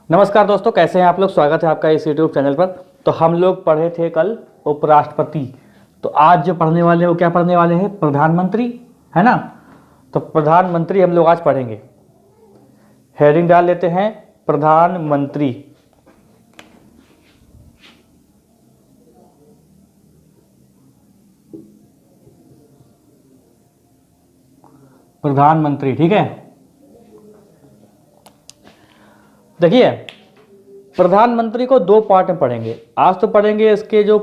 नमस्कार दोस्तों, कैसे हैं आप लोग। स्वागत है आपका इस यूट्यूब चैनल पर। तो हम लोग पढ़े थे कल उपराष्ट्रपति, तो आज जो पढ़ने वाले हैं वो क्या पढ़ने वाले हैं, प्रधानमंत्री, है ना। तो प्रधानमंत्री हम लोग आज पढ़ेंगे। हेडिंग डाल लेते हैं, प्रधानमंत्री। प्रधानमंत्री, ठीक है। देखिए, प्रधानमंत्री को दो पार्ट में पढ़ेंगे। आज तो पढ़ेंगे इसके जो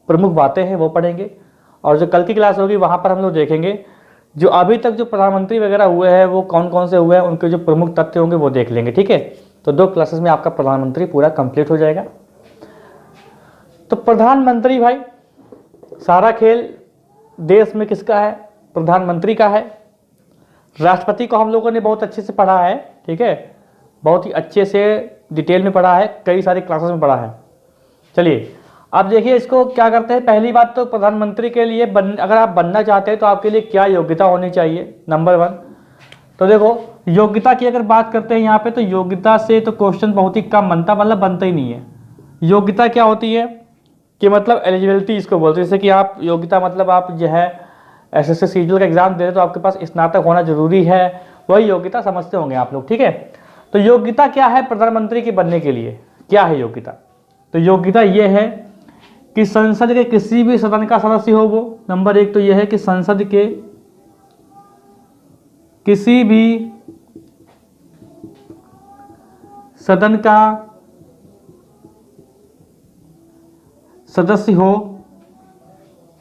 प्रमुख बातें हैं वो पढ़ेंगे, और जो कल की क्लास होगी वहां पर हम लोग देखेंगे जो अभी तक जो प्रधानमंत्री वगैरह हुए हैं वो कौन कौन से हुए हैं, उनके जो प्रमुख तथ्य होंगे वो देख लेंगे, ठीक है। तो दो क्लासेस में आपका प्रधानमंत्री पूरा कंप्लीट हो जाएगा। तो प्रधानमंत्री भाई, सारा खेल देश में किसका है, प्रधानमंत्री का है। राष्ट्रपति को हम लोगों ने बहुत अच्छे से पढ़ा है, ठीक है, बहुत ही अच्छे से डिटेल में पढ़ा है, कई सारी क्लासेस में पढ़ा है। चलिए अब देखिए इसको क्या करते हैं। पहली बात तो प्रधानमंत्री के लिए अगर आप बनना चाहते हैं तो आपके लिए क्या योग्यता होनी चाहिए, नंबर 1। तो देखो, योग्यता की अगर बात करते हैं यहाँ पे, तो योग्यता से तो क्वेश्चन बहुत ही कम बनता, मतलब बनता ही नहीं है। योग्यता क्या होती है कि मतलब एलिजिबिलिटी इसको बोलते हैं। जैसे कि आप योग्यता मतलब आप जो है एसएससी सीजीएल का एग्जाम दे रहे तो आपके पास स्नातक होना जरूरी है, वही योग्यता समझते होंगे आप लोग, ठीक है। तो योग्यता क्या है प्रधानमंत्री के बनने के लिए, क्या है योग्यता। तो योग्यता ये है कि संसद के किसी भी सदन का सदस्य हो वो, नंबर 1 तो यह है कि संसद के किसी भी सदन का सदस्य हो।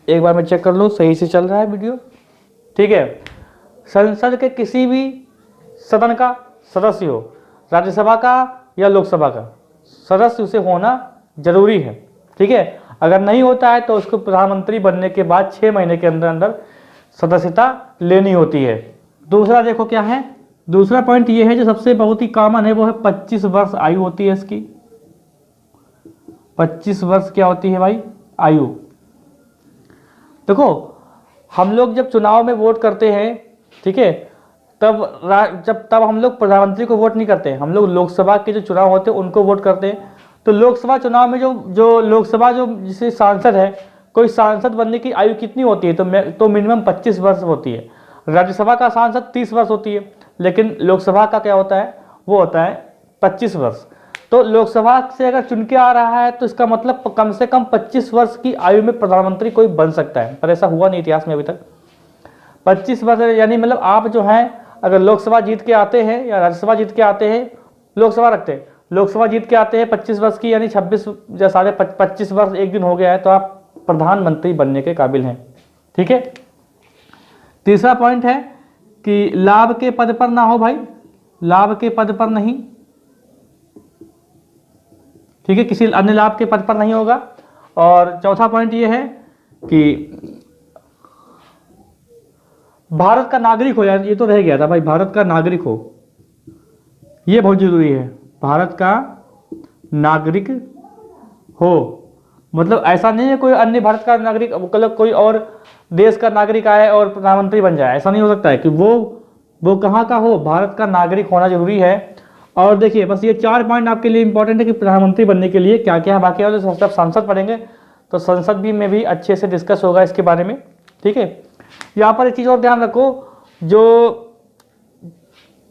एक बार मैं चेक कर लूं सही से चल रहा है वीडियो, ठीक है। संसद के किसी भी सदन का सदस्य हो, राज्यसभा का या लोकसभा का सदस्य उसे होना जरूरी है, ठीक है। अगर नहीं होता है तो उसको प्रधानमंत्री बनने के बाद 6 महीने के अंदर अंदर सदस्यता लेनी होती है। दूसरा देखो क्या है, दूसरा पॉइंट ये है जो सबसे बहुत ही कॉमन है, वो है 25 वर्ष आयु होती है इसकी। 25 वर्ष क्या होती है भाई, आयु। देखो, हम लोग जब चुनाव में वोट करते हैं, ठीक है, तब हम लोग प्रधानमंत्री को वोट नहीं करते, हम लोग लोकसभा के जो चुनाव होते हैं उनको वोट करते हैं। तो लोकसभा चुनाव में जो लोकसभा जो जिसे सांसद है, कोई सांसद बनने की आयु कितनी होती है, तो मिनिमम 25 वर्ष होती है। राज्यसभा का सांसद 30 वर्ष होती है, लेकिन लोकसभा का क्या होता है, वो होता है 25 वर्ष। तो लोकसभा से अगर चुन के आ रहा है तो इसका मतलब कम से कम 25 वर्ष की आयु में प्रधानमंत्री कोई बन सकता है, पर ऐसा हुआ नहीं इतिहास में अभी तक। 25 वर्ष यानी मतलब आप जो है अगर लोकसभा जीत के आते हैं या राज्यसभा जीत के आते हैं, लोकसभा रखते हैं, लोकसभा जीत के आते हैं 25 वर्ष की, यानी 26 या 25 वर्ष एक दिन हो गया है, तो आप प्रधानमंत्री बनने के काबिल हैं, ठीक है। तीसरा पॉइंट है कि लाभ के पद पर ना हो भाई, लाभ के पद पर नहीं, ठीक है, किसी अन्य लाभ के पद पर नहीं होगा। और चौथा पॉइंट ये है कि भारत का नागरिक हो, यार ये तो रह गया था भाई, भारत का नागरिक हो, ये बहुत जरूरी है, भारत का नागरिक हो। मतलब ऐसा नहीं है कोई अन्य भारत का नागरिक, मतलब कोई और देश का नागरिक आए और प्रधानमंत्री बन जाए, ऐसा नहीं हो सकता है कि वो कहाँ का हो, भारत का नागरिक होना जरूरी है। और देखिए बस ये 4 पॉइंट आपके लिए इंपॉर्टेंट है कि प्रधानमंत्री बनने के लिए क्या क्या है। बाकी और जब संसद पढ़ेंगे तो संसद भी में भी अच्छे से डिस्कस होगा इसके बारे में, ठीक है। यहाँ पर एक चीज़ और ध्यान रखो, जो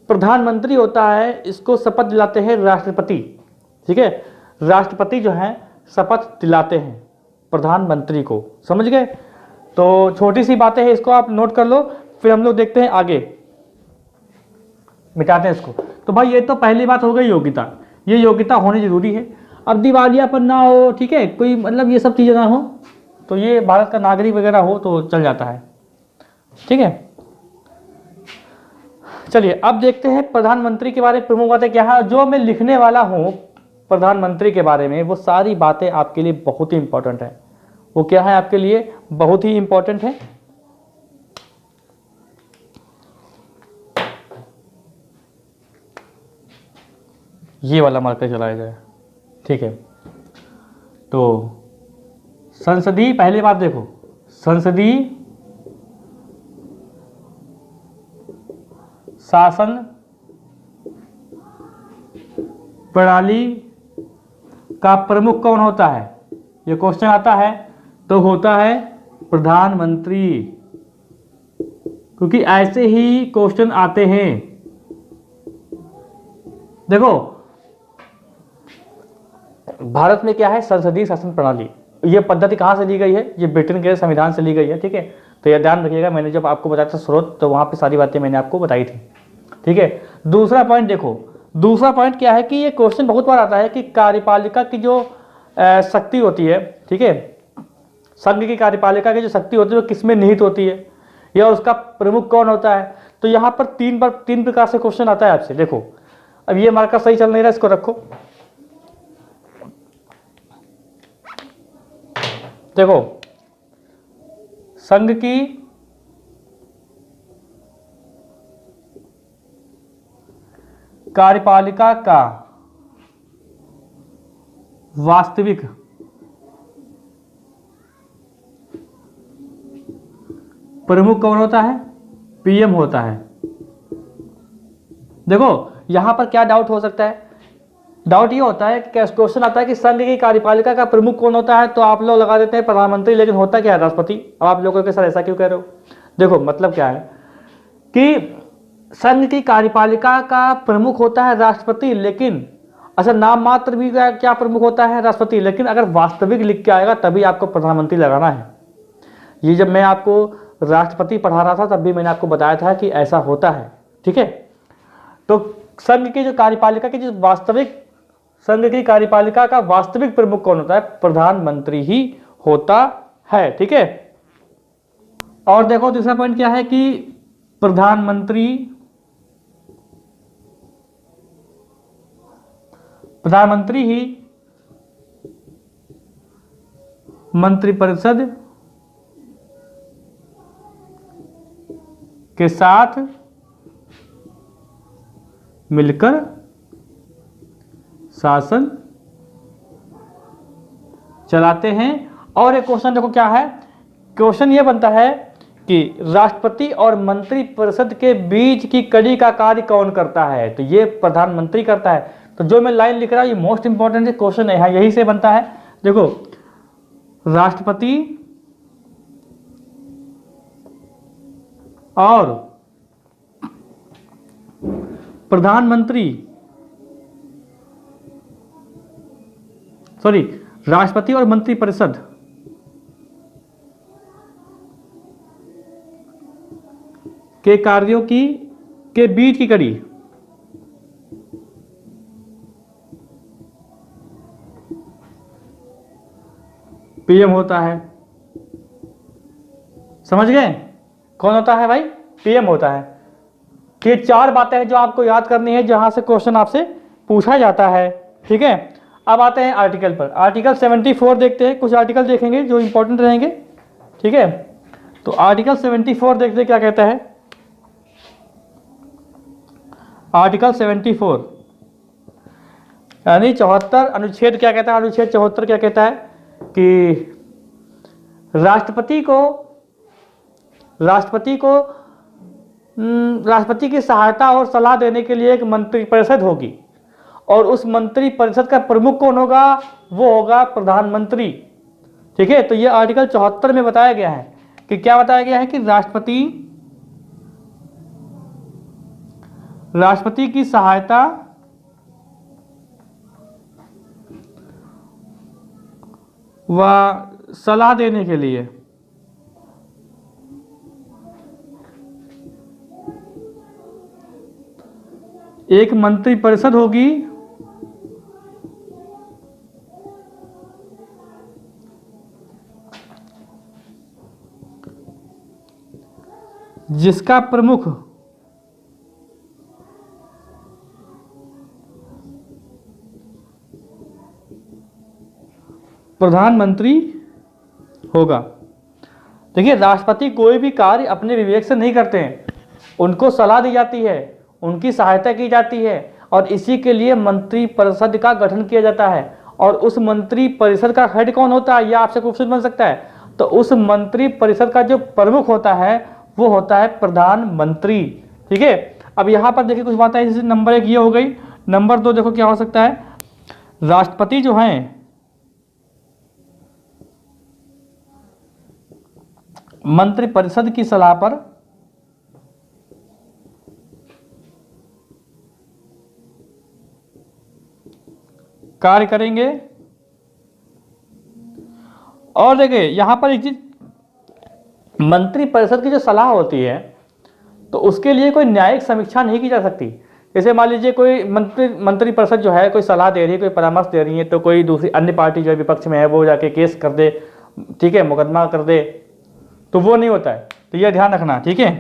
प्रधानमंत्री होता है इसको शपथ दिलाते हैं राष्ट्रपति, ठीक है। राष्ट्रपति जो है शपथ दिलाते हैं प्रधानमंत्री को, समझ गए। तो छोटी सी बातें हैं, इसको आप नोट कर लो, फिर हम लोग देखते हैं आगे, मिटाते हैं इसको। तो भाई ये तो पहली बात हो गई योग्यता, ये योग्यता होनी जरूरी है। अब दिवालियापन ना हो, ठीक है, कोई मतलब ये सब चीज़ें ना हो, तो ये भारत का नागरिक वगैरह हो तो चल जाता है, ठीक है। चलिए अब देखते हैं प्रधानमंत्री के बारे में प्रमुख बातें क्या है। जो मैं लिखने वाला हूं प्रधानमंत्री के बारे में, वो सारी बातें आपके लिए बहुत ही इंपॉर्टेंट है। वो क्या है आपके लिए बहुत ही इंपॉर्टेंट है। ये वाला मार्कर चलाया जाए, ठीक है। तो संसदीय, पहली बात देखो, संसदीय शासन प्रणाली का प्रमुख कौन होता है, ये क्वेश्चन आता है तो होता है प्रधानमंत्री, क्योंकि ऐसे ही क्वेश्चन आते हैं। देखो भारत में क्या है, संसदीय शासन प्रणाली, ये पद्धति कहाँ से ली गई है, ये ब्रिटेन के संविधान से ली गई है। ठीक है, तो यह ध्यान रखिएगा, मैंने जब आपको बताया था स्रोत तो वहाँ पे सारी बातें मैंने आपको बताई थी। ठीक है, दूसरा पॉइंट देखो, दूसरा पॉइंट क्या है कि ये क्वेश्चन बहुत बार आता है कि कार्यपालिका की जो शक्ति होती है, ठीक है, संघ की कार्यपालिका की जो शक्ति होती है वो किसमें निहित होती है या उसका प्रमुख कौन होता है। तो यहाँ पर तीन प्रकार से क्वेश्चन आता है आपसे। देखो अब ये मार्कर सही चल नहीं रहा, इसको रखो। देखो संघ की कार्यपालिका का वास्तविक प्रमुख कौन होता है, पीएम होता है। देखो यहां पर क्या डाउट हो सकता है, डाउट ये होता है कि क्वेश्चन आता है कि संघ की कार्यपालिका का प्रमुख कौन होता है, तो आप लोग लगा देते हैं प्रधानमंत्री, लेकिन होता क्या है, राष्ट्रपति। अब आप लोगों के साथ ऐसा क्यों कह रहे हो, देखो मतलब क्या है कि संघ की कार्यपालिका का प्रमुख होता है राष्ट्रपति, लेकिन अच्छा नाम मात्र भी क्या प्रमुख होता है, राष्ट्रपति, लेकिन अगर वास्तविक लिख के आएगा तभी आपको प्रधानमंत्री लगाना है। ये जब मैं आपको राष्ट्रपति पढ़ा रहा था तब भी मैंने आपको बताया था कि ऐसा होता है। ठीक है, तो संघ की जो कार्यपालिका की जो वास्तविक, संघ की कार्यपालिका का वास्तविक प्रमुख कौन होता है, प्रधानमंत्री ही होता है। ठीक है, और देखो दूसरा पॉइंट क्या है कि प्रधानमंत्री ही मंत्रिपरिषद के साथ मिलकर शासन चलाते हैं। और एक क्वेश्चन देखो क्या है, क्वेश्चन ये बनता है कि राष्ट्रपति और मंत्रिपरिषद के बीच की कड़ी का कार्य कौन करता है, तो ये प्रधानमंत्री करता है। तो जो मैं लाइन लिख रहा हूं ये मोस्ट इंपॉर्टेंट क्वेश्चन है, यही से बनता है। देखो राष्ट्रपति और प्रधानमंत्री, सॉरी, राष्ट्रपति और मंत्रिपरिषद के कार्यों के बीच की कड़ी पीएम होता है। समझ गए, कौन होता है भाई, पीएम होता है। ये चार बातें हैं जो आपको याद करनी है, जहां से क्वेश्चन आपसे पूछा जाता है। ठीक है, अब आते हैं आर्टिकल पर। आर्टिकल 74 देखते हैं, कुछ आर्टिकल देखेंगे जो इंपॉर्टेंट रहेंगे। ठीक है, तो आर्टिकल 74 देखते हैं क्या कहता है। आर्टिकल 74 यानी 74 अनुच्छेद क्या कहता है, अनुच्छेद 74 क्या कहता है कि राष्ट्रपति की सहायता और सलाह देने के लिए एक मंत्रिपरिषद होगी, और उस मंत्रिपरिषद का प्रमुख कौन होगा, वो होगा प्रधानमंत्री। ठीक है, तो ये आर्टिकल 74 में बताया गया है कि क्या बताया गया है कि राष्ट्रपति की सहायता व सलाह देने के लिए एक मंत्रिपरिषद होगी, जिसका प्रमुख प्रधानमंत्री होगा। देखिए राष्ट्रपति कोई भी कार्य अपने विवेक से नहीं करते हैं, उनको सलाह दी जाती है, उनकी सहायता की जाती है, और इसी के लिए मंत्रिपरिषद का गठन किया जाता है। और उस मंत्रिपरिषद का हेड कौन होता है, यह आपसे क्वेश्चन बन सकता है। तो उस मंत्रिपरिषद का जो प्रमुख होता है वो होता है प्रधानमंत्री। ठीक है, अब यहाँ पर देखिए कुछ बातें, जैसे नंबर 1 ये हो गई। नंबर 2 देखो क्या हो सकता है, राष्ट्रपति जो हैं मंत्रिपरिषद की सलाह पर कार्य करेंगे। और देखिए यहां पर एक चीज, मंत्रिपरिषद की जो सलाह होती है तो उसके लिए कोई न्यायिक समीक्षा नहीं की जा सकती। जैसे मान लीजिए कोई मंत्रिपरिषद जो है कोई सलाह दे रही है, कोई परामर्श दे रही है, तो कोई दूसरी अन्य पार्टी जो है विपक्ष में है वो जाके केस कर दे, ठीक है, मुकदमा कर दे, तो वो नहीं होता है। तो यह ध्यान रखना, ठीक है,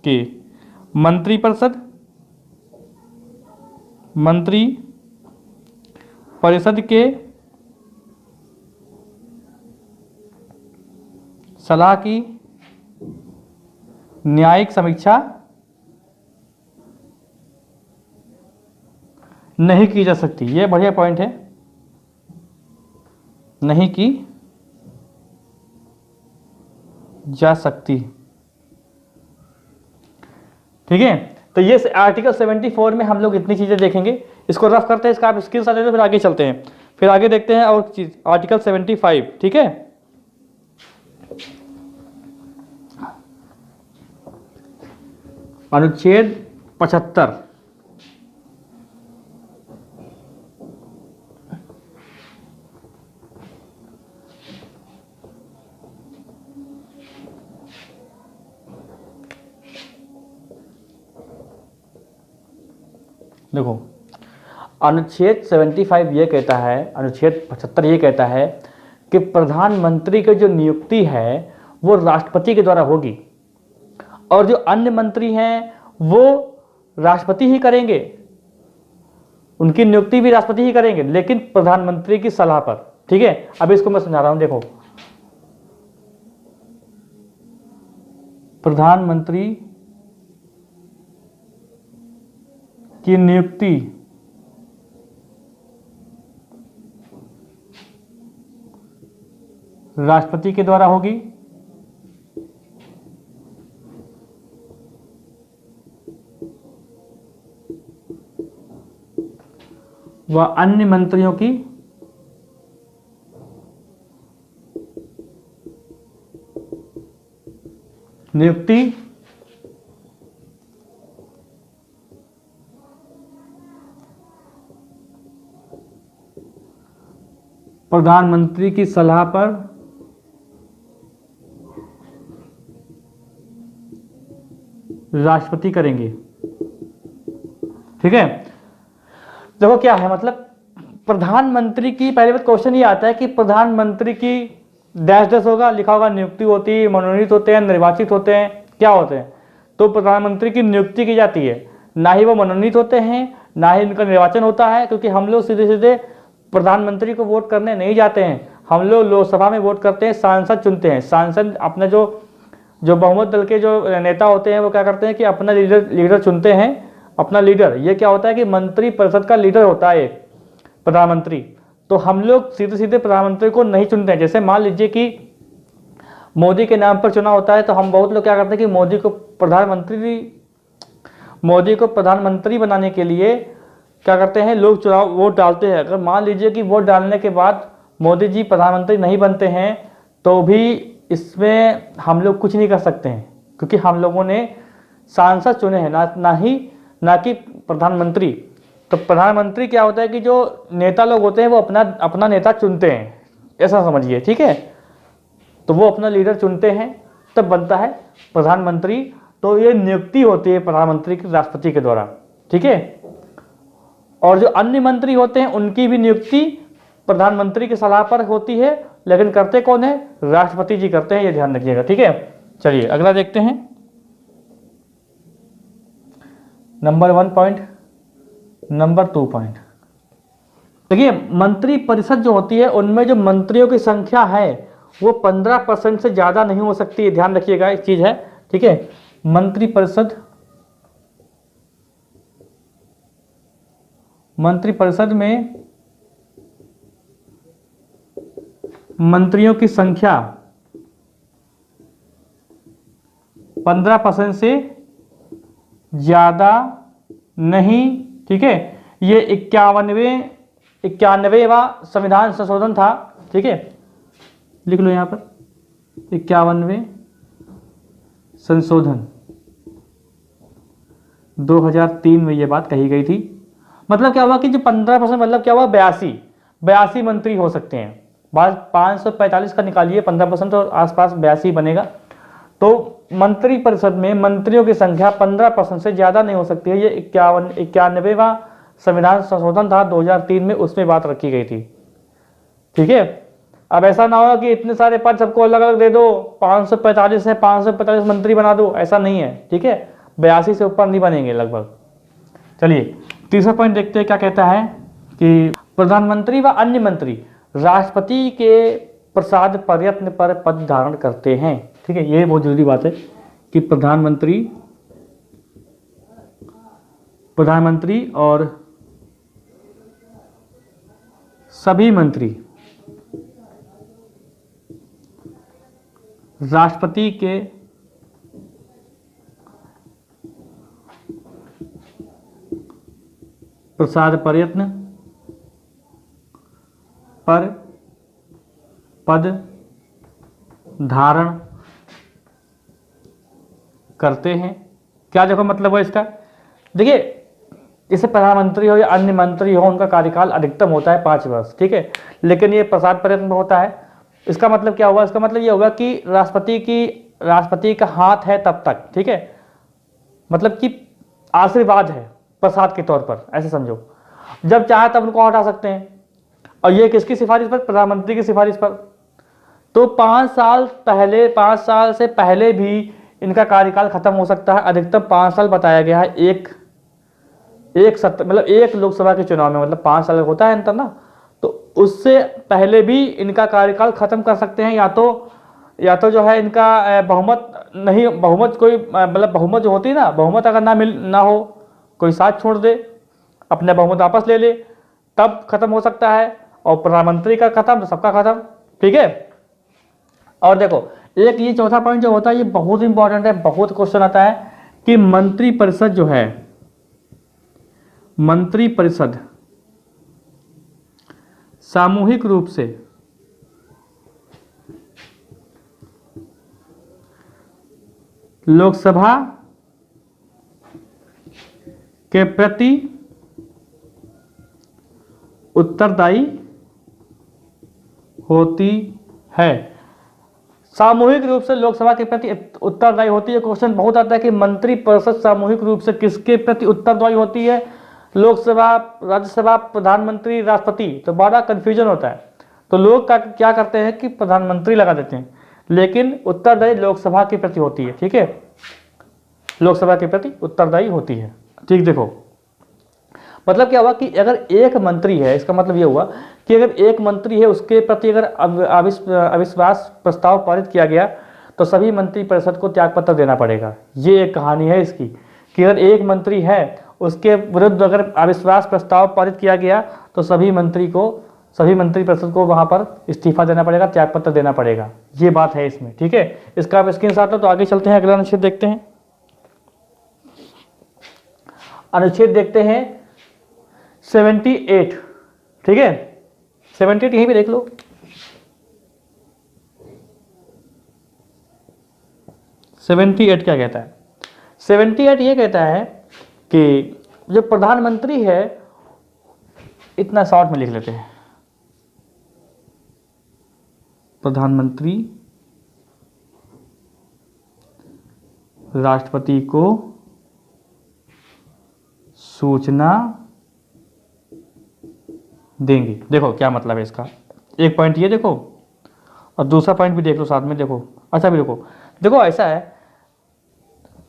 कि मंत्रिपरिषद के सलाह की न्यायिक समीक्षा नहीं की जा सकती। यह बढ़िया पॉइंट है, नहीं की जा सकती, ठीक है। तो ये आर्टिकल 74 में हम लोग इतनी चीजें देखेंगे, इसको रफ करते हैं, इसका आप स्क्रीनशॉट ले लो, फिर आगे चलते हैं, फिर आगे देखते हैं और चीज आर्टिकल 75, ठीक है। अनुच्छेद 75, देखो अनुच्छेद 75 ये कहता है, अनुच्छेद 75 ये कहता है कि प्रधानमंत्री की जो नियुक्ति है वो राष्ट्रपति के द्वारा होगी और जो अन्य मंत्री हैं वो राष्ट्रपति ही करेंगे, उनकी नियुक्ति भी राष्ट्रपति ही करेंगे, लेकिन प्रधानमंत्री की सलाह पर, ठीक है। अब इसको मैं समझा रहा हूं, देखो प्रधानमंत्री की नियुक्ति राष्ट्रपति के द्वारा होगी व अन्य मंत्रियों की नियुक्ति प्रधानमंत्री की सलाह पर राष्ट्रपति करेंगे, ठीक है। देखो क्या है, मतलब प्रधानमंत्री की पहले बात क्वेश्चन ये आता है कि प्रधानमंत्री की डैश डैश होगा, लिखा होगा नियुक्ति होती है, मनोनीत होते हैं, निर्वाचित होते हैं, क्या होते हैं, तो प्रधानमंत्री की नियुक्ति की जाती है, ना ही वो मनोनीत होते हैं, ना ही उनका निर्वाचन होता है, क्योंकि हम लोग सीधे सीधे प्रधानमंत्री को वोट करने नहीं जाते हैं, हम लोग लोकसभा में वोट करते हैं, सांसद चुनते हैं। सांसद अपना जो बहुमत दल के जो नेता होते हैं वो क्या करते हैं कि अपना लीडर चुनते हैं, अपना लीडर। ये क्या होता है कि मंत्री परिषद का लीडर होता है प्रधानमंत्री। तो हम लोग सीधे सीधे प्रधानमंत्री को नहीं चुनते हैं। जैसे मान लीजिए कि मोदी के नाम पर चुनाव होता है तो हम बहुत लोग क्या करते हैं कि मोदी को प्रधानमंत्री बनाने के लिए क्या करते हैं, लोग चुनाव वोट डालते हैं। अगर मान लीजिए कि वोट डालने के बाद मोदी जी प्रधानमंत्री नहीं बनते हैं तो भी इसमें हम लोग कुछ नहीं कर सकते हैं, क्योंकि हम लोगों ने सांसद चुने हैं, ना कि प्रधानमंत्री। तो प्रधानमंत्री क्या होता है कि जो नेता लोग होते हैं वो अपना नेता चुनते हैं, ऐसा समझिए, ठीक है। तो वो अपना लीडर चुनते हैं तब बनता है प्रधानमंत्री। तो ये नियुक्ति होती है प्रधानमंत्री की राष्ट्रपति के द्वारा, ठीक है। और जो अन्य मंत्री होते हैं उनकी भी नियुक्ति प्रधानमंत्री की सलाह पर होती है, लेकिन करते कौन है, राष्ट्रपति जी करते हैं, ये ध्यान रखिएगा, ठीक है। चलिए अगला देखते हैं, नंबर 1 पॉइंट, नंबर 2 पॉइंट। देखिए मंत्री परिषद जो होती है उनमें जो मंत्रियों की संख्या है वो 15% से ज्यादा नहीं हो सकती है, ध्यान रखिएगा, एक चीज है, ठीक है। मंत्री परिषद में मंत्रियों की संख्या 15% से ज्यादा नहीं, ठीक है। ये 91वां संविधान संशोधन था। ठीक है, लिख लो यहाँ पर 51वें संशोधन 2003 में ये बात कही गई थी। मतलब क्या हुआ कि जो 15%, मतलब क्या हुआ 82 मंत्री हो सकते हैं। बात 545 का निकालिए, 15% और आसपास 82 बनेगा। तो मंत्री परिषद में मंत्रियों की संख्या 15% से ज्यादा नहीं हो सकती है। ये 91वां संविधान संशोधन था 2003 में, उसमें बात रखी गई थी। ठीक है, अब ऐसा ना हो कि इतने सारे पद सबको अलग अलग दे दो, 545 है 545 मंत्री बना दो, ऐसा नहीं है। ठीक है, 82 से ऊपर नहीं बनेंगे लगभग। चलिए तीसरा पॉइंट देखते हैं क्या कहता है कि प्रधानमंत्री व अन्य मंत्री राष्ट्रपति के प्रसाद प्रयत्न पर पद धारण करते हैं। ठीक है, ये बहुत जरूरी बात है कि प्रधानमंत्री और सभी मंत्री राष्ट्रपति के प्रसाद प्रयत्न पर पद धारण करते हैं। क्या देखो मतलब है इसका, देखिए जैसे प्रधानमंत्री हो या अन्य मंत्री हो, उनका कार्यकाल अधिकतम होता है 5 वर्ष। ठीक है, लेकिन ये प्रसाद प्रयत्न होता है। इसका मतलब क्या हुआ, इसका मतलब ये होगा कि राष्ट्रपति का हाथ है तब तक। ठीक है, मतलब कि आशीर्वाद है प्रसाद के तौर पर, ऐसे समझो। जब चाहे तब उनको हटा सकते हैं। और ये किसकी सिफारिश पर, प्रधानमंत्री की सिफारिश पर। तो 5 साल से पहले भी इनका कार्यकाल खत्म हो सकता है। अधिकतम 5 साल बताया गया है मतलब एक लोकसभा के चुनाव में, मतलब 5 साल होता है अंतर ना, तो उससे पहले भी इनका कार्यकाल खत्म कर सकते हैं। या तो जो है इनका बहुमत कोई मतलब बहुमत जो होती है ना, बहुमत अगर ना हो, कोई साथ छोड़ दे, अपने बहुमत वापस ले ले, तब खत्म हो सकता है। और प्रधानमंत्री का खत्म तो सबका खत्म। ठीक है, और देखो एक ये चौथा पॉइंट जो होता है, ये बहुत इंपॉर्टेंट है, बहुत क्वेश्चन आता है कि मंत्री परिषद जो है, मंत्री परिषद सामूहिक रूप से लोकसभा के प्रति उत्तरदायी होती है। सामूहिक रूप से लोकसभा के प्रति उत्तरदायी होती है। क्वेश्चन बहुत आता है कि मंत्री परिषद सामूहिक रूप से किसके प्रति उत्तरदायी होती है, लोकसभा, राज्यसभा, प्रधानमंत्री, राष्ट्रपति। तो बड़ा कंफ्यूजन होता है। तो लोग क्या करते हैं कि प्रधानमंत्री लगा देते हैं, लेकिन उत्तरदायी लोकसभा के प्रति होती है। ठीक है, लोकसभा के प्रति उत्तरदायी होती है। ठीक, देखो मतलब क्या हुआ कि अगर एक मंत्री है, इसका मतलब ये हुआ कि अगर एक मंत्री है, उसके प्रति अगर अविश्वास प्रस्ताव पारित किया गया तो सभी मंत्री परिषद को त्यागपत्र देना पड़ेगा। ये एक कहानी है इसकी कि अगर एक मंत्री है, उसके विरुद्ध अगर अविश्वास प्रस्ताव पारित किया गया तो सभी मंत्री परिषद को वहां पर इस्तीफा देना पड़ेगा, त्यागपत्र देना पड़ेगा। ये बात है इसमें। ठीक है, इसका आप स्क्रीनशॉट लो। तो आगे चलते हैं, अगला अनुच्छेद देखते हैं। अनुच्छेद देखते हैं 78। ठीक है, 78 यहीं पे देख लो। 78 क्या कहता है, 78 ये कहता है कि जो प्रधानमंत्री है, इतना शॉर्ट में लिख लेते हैं, प्रधानमंत्री राष्ट्रपति को सूचना देंगे। देखो क्या मतलब है इसका, एक पॉइंट ये देखो और दूसरा पॉइंट भी देख लो साथ में। देखो अच्छा भी देखो ऐसा है,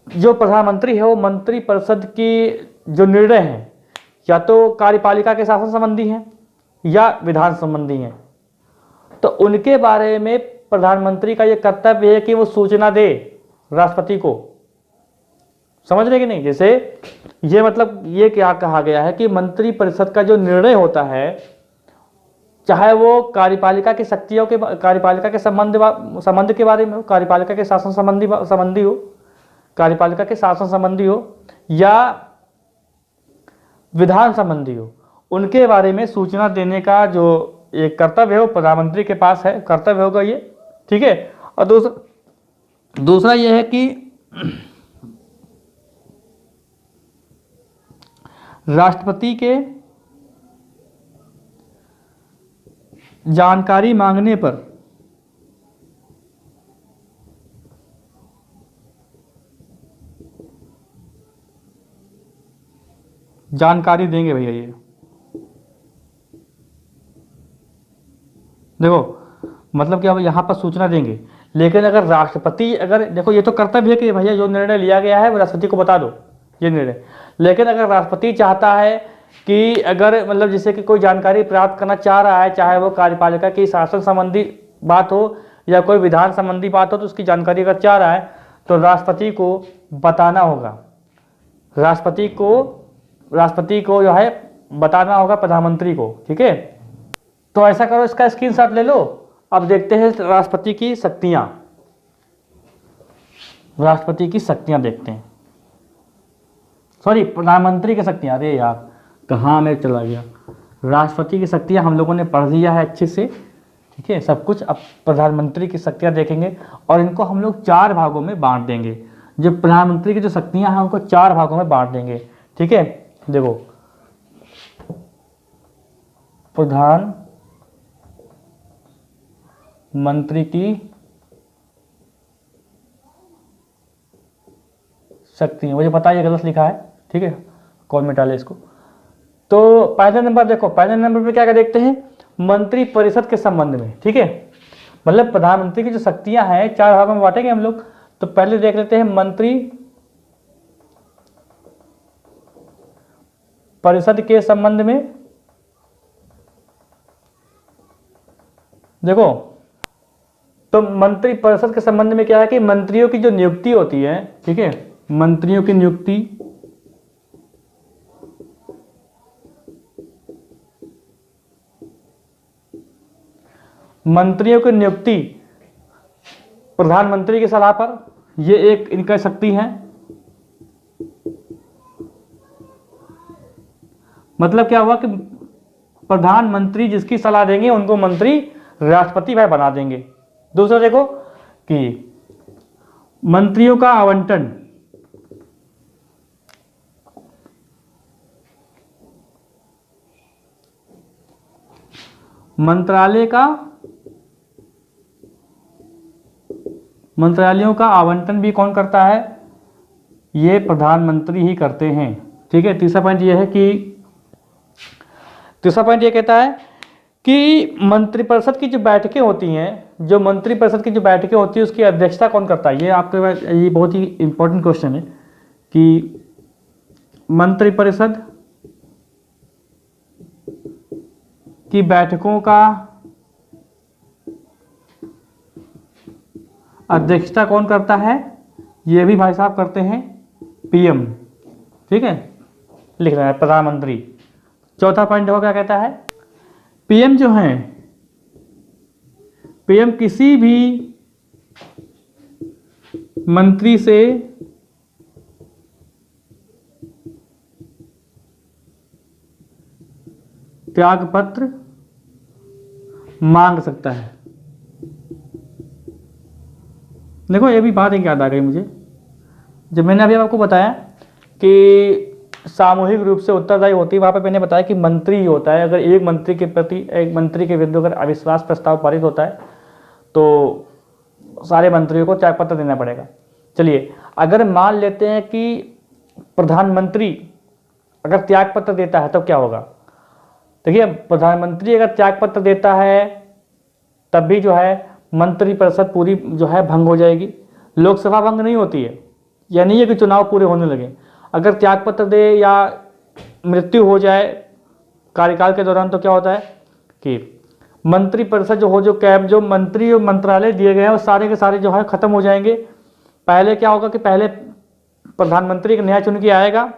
जो प्रधानमंत्री है वो मंत्री परिषद की जो निर्णय हैं, या तो कार्यपालिका के शासन संबंधी हैं या विधान संबंधी हैं। तो उनके बारे में प्रधानमंत्री का ये कर्तव्य है कि वो सूचना दे राष्ट्रपति को। समझ रहे कि नहीं? जैसे ये मतलब ये क्या कहा गया है कि मंत्री परिषद का जो निर्णय होता है, चाहे वो कार्यपालिका की शक्तियों के, कार्यपालिका के संबंध के बारे में हो, कार्यपालिका के शासन संबंधी हो, कार्यपालिका के शासन संबंधी हो, या विधान संबंधी हो, उनके बारे में सूचना देने का जो एक कर्तव्य है वो प्रधानमंत्री के पास है, कर्तव्य होगा ये, ठीक है। और दूसरा ये है कि राष्ट्रपति के जानकारी मांगने पर जानकारी देंगे भैया। ये देखो मतलब कि अब यहाँ पर सूचना देंगे, लेकिन अगर राष्ट्रपति, अगर देखो ये तो कर्तव्य है कि भैया जो निर्णय लिया गया है वो राष्ट्रपति को बता दो ये निर्णय, लेकिन अगर राष्ट्रपति चाहता है कि अगर मतलब जैसे कि कोई जानकारी प्राप्त करना चाह रहा है, चाहे वो कार्यपालिका की शासन संबंधी बात हो या कोई विधान संबंधी बात हो, तो उसकी जानकारी अगर चाह रहा है तो राष्ट्रपति को बताना होगा, राष्ट्रपति को जो है बताना होगा प्रधानमंत्री को, ठीक है। तो ऐसा करो, इसका स्क्रीनशॉट ले लो। अब देखते हैं राष्ट्रपति की शक्तियां, देखते हैं, सॉरी प्रधानमंत्री की शक्तियां, अरे यार कहाँ में चला गया। राष्ट्रपति की शक्तियां हम लोगों ने पढ़ लिया है अच्छे से, ठीक है सब कुछ। अब प्रधानमंत्री की शक्तियां देखेंगे और इनको हम लोग 4 भागों में बांट देंगे। जो प्रधानमंत्री की जो शक्तियां हैं उनको 4 भागों में बांट देंगे, ठीक है। देखो प्रधानमंत्री की शक्तियां, मुझे पता है ये गलत लिखा है, ठीक है कौन मिटा ले इसको। तो पहले नंबर देखो, पहले नंबर पे क्या क्या देखते हैं, मंत्री परिषद के संबंध में, ठीक है। मतलब प्रधानमंत्री की जो शक्तियां हैं 4 भागों में बांटेंगे हम लोग। तो पहले देख लेते हैं मंत्री परिषद के संबंध में। देखो तो मंत्री परिषद के संबंध में क्या है कि मंत्रियों की जो नियुक्ति होती है, ठीक है, मंत्रियों की नियुक्ति प्रधानमंत्री की सलाह पर, ये एक इनका शक्ति है। मतलब क्या हुआ कि प्रधानमंत्री जिसकी सलाह देंगे उनको मंत्री राष्ट्रपति भाई बना देंगे। दूसरा देखो कि मंत्रियों का आवंटन, मंत्रालयों का आवंटन भी कौन करता है, ये प्रधानमंत्री ही करते हैं, ठीक है। तीसरा पॉइंट ये है कि तीसरा पॉइंट ये कहता है कि मंत्रिपरिषद की जो बैठकें होती हैं, उसकी अध्यक्षता कौन करता है। ये आपके पास ये बहुत ही इंपॉर्टेंट क्वेश्चन है कि मंत्रिपरिषद की बैठकों का अध्यक्षता कौन करता है, ये भी भाई साहब करते हैं पीएम, ठीक है, लिख रहा है प्रधानमंत्री। चौथा पॉइंट देखो क्या कहता है, पीएम जो है, पीएम किसी भी मंत्री से त्यागपत्र मांग सकता है। देखो ये भी बात एक याद आ गई मुझे, जब मैंने अभी आपको बताया कि सामूहिक रूप से उत्तरदायी होती है, वहाँ पे मैंने बताया कि मंत्री ही होता है। अगर एक मंत्री के विरुद्ध अगर अविश्वास प्रस्ताव पारित होता है तो सारे मंत्रियों को त्यागपत्र देना पड़ेगा। चलिए अगर मान लेते हैं कि प्रधानमंत्री अगर त्यागपत्र देता है तब क्या होगा। देखिए प्रधानमंत्री अगर त्यागपत्र देता है तब भी जो है मंत्रिपरिषद पूरी जो है भंग हो जाएगी। लोकसभा भंग नहीं होती है, या नहीं है कि चुनाव पूरे होने लगे। अगर त्यागपत्र दे या मृत्यु हो जाए कार्यकाल के दौरान तो क्या होता है कि मंत्रिपरिषद जो मंत्री और मंत्रालय दिए गए हैं वो सारे के सारे जो है खत्म हो जाएंगे। पहले क्या होगा कि पहले प्रधानमंत्री एक नया चुन के आएगा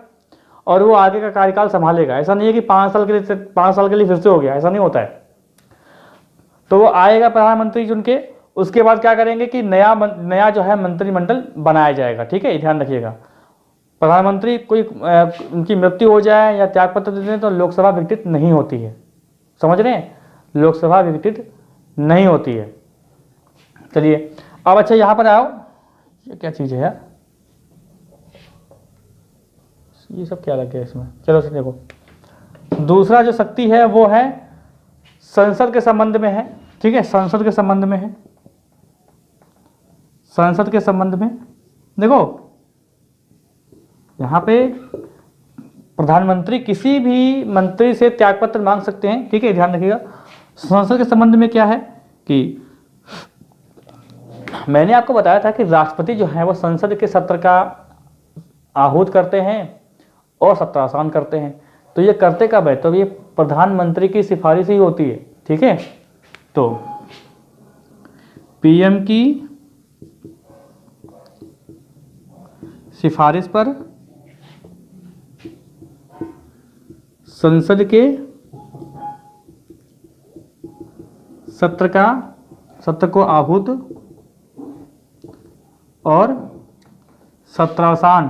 और वो आगे का कार्यकाल संभालेगा। ऐसा नहीं है कि 5 साल के लिए फिर से हो गया, ऐसा नहीं होता है। तो वो आएगा प्रधानमंत्री चुन के, उसके बाद क्या करेंगे कि नया जो है मंत्रिमंडल बनाया जाएगा, ठीक है, ध्यान रखिएगा। प्रधानमंत्री कोई उनकी मृत्यु हो जाए या त्यागपत्र दे दें तो लोकसभा विघटित नहीं होती है। समझ रहे हैं, लोकसभा विघटित नहीं होती है। चलिए अब अच्छा यहाँ पर आओ, ये क्या चीज़ है यार, ये सब क्या लग गया इसमें। चलो सर देखो, दूसरा जो शक्ति है वो है संसद के संबंध में है। ठीक है, संसद के संबंध में है। संसद के संबंध में देखो, यहाँ पे प्रधानमंत्री किसी भी मंत्री से त्यागपत्र मांग सकते हैं। ठीक है, ध्यान रखिएगा। संसद के संबंध में क्या है कि मैंने आपको बताया था कि राष्ट्रपति जो है वो संसद के सत्र का आहूत करते हैं और सत्रावसान करते हैं। तो ये करते कब है, तो ये प्रधानमंत्री की सिफारिश ही होती है। ठीक है, तो पीएम की सिफारिश पर संसद के सत्र को आहूत और सत्रावसान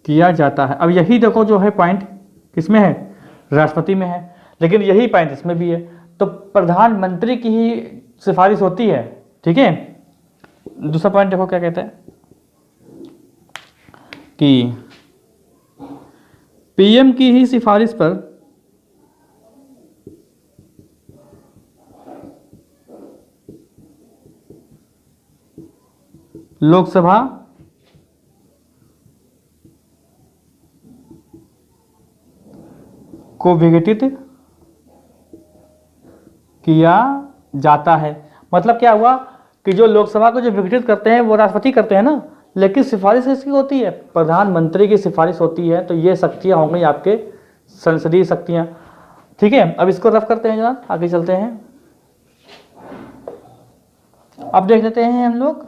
किया जाता है। अब यही देखो जो है पॉइंट किसमें है, राष्ट्रपति में है, लेकिन यही पॉइंट इसमें भी है। तो प्रधानमंत्री की ही सिफारिश होती है। ठीक है, दूसरा पॉइंट देखो क्या कहते हैं कि पीएम की ही सिफारिश पर लोकसभा को विघटित किया जाता है। मतलब क्या हुआ कि जो लोकसभा को जो विघटित करते हैं वो राष्ट्रपति करते हैं ना, लेकिन सिफारिश किसकी होती है, प्रधानमंत्री की सिफारिश होती है। तो ये शक्तियां हो गई आपके संसदीय शक्तियां। ठीक है, अब इसको रफ करते हैं जनाब, आगे चलते हैं। अब देख लेते हैं हम लोग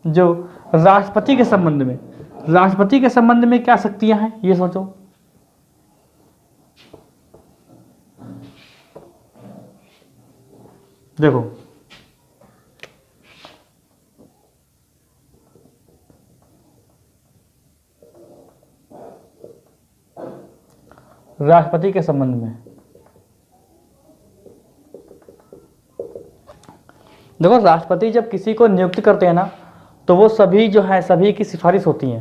जो राष्ट्रपति के संबंध में, राष्ट्रपति के संबंध में क्या शक्तियां हैं ये सोचो। देखो राष्ट्रपति के संबंध में देखो, राष्ट्रपति जब किसी को नियुक्त करते हैं ना तो वो सभी जो है सभी की सिफारिश होती है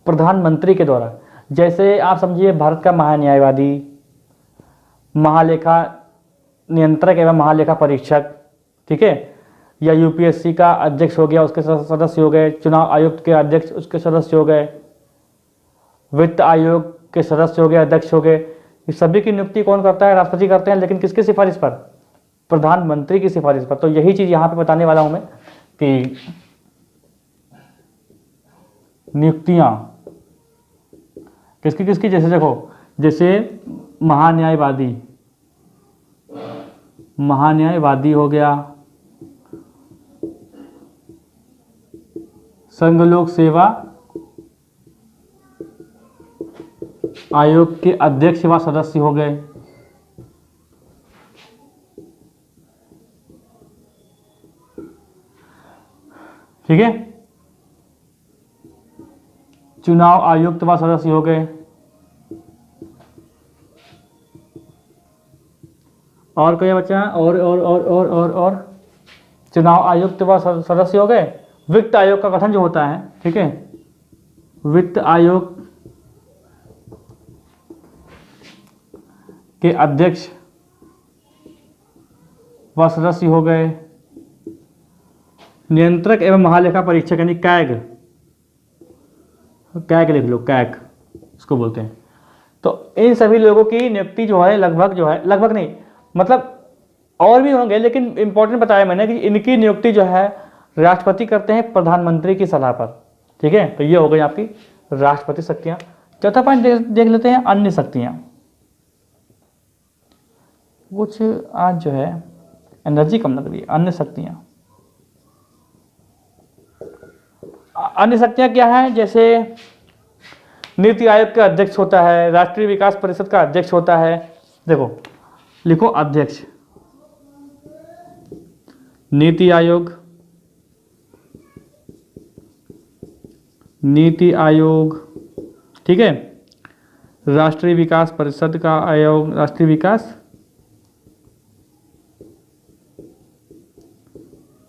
प्रधानमंत्री के द्वारा। जैसे आप समझिए भारत का महान्यायवादी, महालेखा नियंत्रक एवं महालेखा परीक्षक, ठीक है, या यूपीएससी का अध्यक्ष हो गया, उसके सदस्य हो गए, चुनाव आयुक्त के अध्यक्ष उसके सदस्य हो गए, वित्त आयोग के सदस्य हो गए, अध्यक्ष हो गए। इस सभी की नियुक्ति कौन करता है, राष्ट्रपति करते हैं, लेकिन किसकी सिफारिश पर, प्रधानमंत्री की सिफारिश पर। तो यही चीज यहां पे बताने वाला हूं मैं कि नियुक्तियां किसकी किसकी, जैसे देखो, जैसे महान्यायवादी हो गया, संघ लोक सेवा आयोग के अध्यक्ष व सदस्य हो गए, ठीक है, चुनाव आयुक्त व सदस्य हो गए, और क्या बचा, और चुनाव आयुक्त व सदस्य हो गए। वित्त आयोग का गठन जो होता है, ठीक है, वित्त आयोग के अध्यक्ष व सदस्य हो गए। नियंत्रक एवं महालेखा परीक्षक यानी कैग लिख लो, कैग इसको बोलते हैं। तो इन सभी लोगों की नियुक्ति जो है लगभग नहीं, मतलब और भी होंगे, लेकिन इंपॉर्टेंट बताया मैंने कि इनकी नियुक्ति जो है राष्ट्रपति करते हैं प्रधानमंत्री की सलाह पर। ठीक है, तो ये हो गई आपकी राष्ट्रपति शक्तियां। चौथा पॉइंट देख लेते हैं, अन्य शक्तियां। कुछ आज जो है एनर्जी कम लग रही है। अन्य शक्तियां क्या है, जैसे नीति आयोग का अध्यक्ष होता है, राष्ट्रीय विकास परिषद का अध्यक्ष होता है। देखो लिखो अध्यक्ष, नीति आयोग, नीति आयोग, ठीक है। राष्ट्रीय विकास परिषद का आयोग, राष्ट्रीय विकास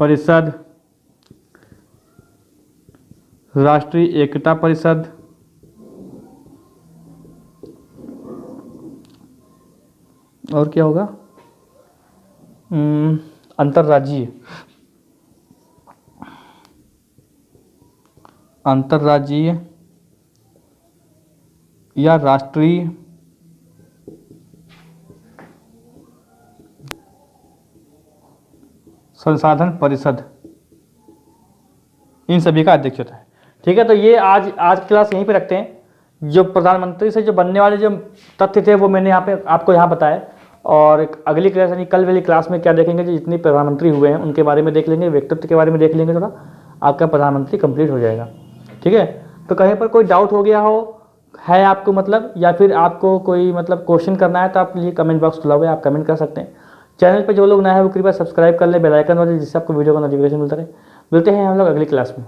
परिषद, राष्ट्रीय एकता परिषद, और क्या होगा, अंतर्राज्यीय, अंतर्राज्यीय या राष्ट्रीय संसाधन परिषद, इन सभी का अध्यक्ष होता है। ठीक है, तो ये आज क्लास यहीं पे रखते हैं। जो प्रधानमंत्री से जो बनने वाले जो तथ्य थे वो मैंने यहाँ पे आपको यहाँ बताया, और एक अगली क्लास यानी कल वाली क्लास में क्या देखेंगे, जो जितने प्रधानमंत्री हुए हैं उनके बारे में देख लेंगे, व्यक्तित्व के बारे में देख लेंगे, थोड़ा आपका प्रधानमंत्री कंप्लीट हो जाएगा। ठीक है, तो कहीं पर कोई डाउट हो गया हो है आपको मतलब, या फिर आपको कोई मतलब क्वेश्चन करना है तो आप लिए कमेंट बॉक्स खुला हुआ है, आप कमेंट कर सकते हैं। चैनल पर जो लोग नए हैं वो कृपया सब्सक्राइब कर ले, बेल आइकन वाले, जिससे आपको वीडियो का नोटिफिकेशन मिलता रहे। मिलते हैं हम लोग अगली क्लास में।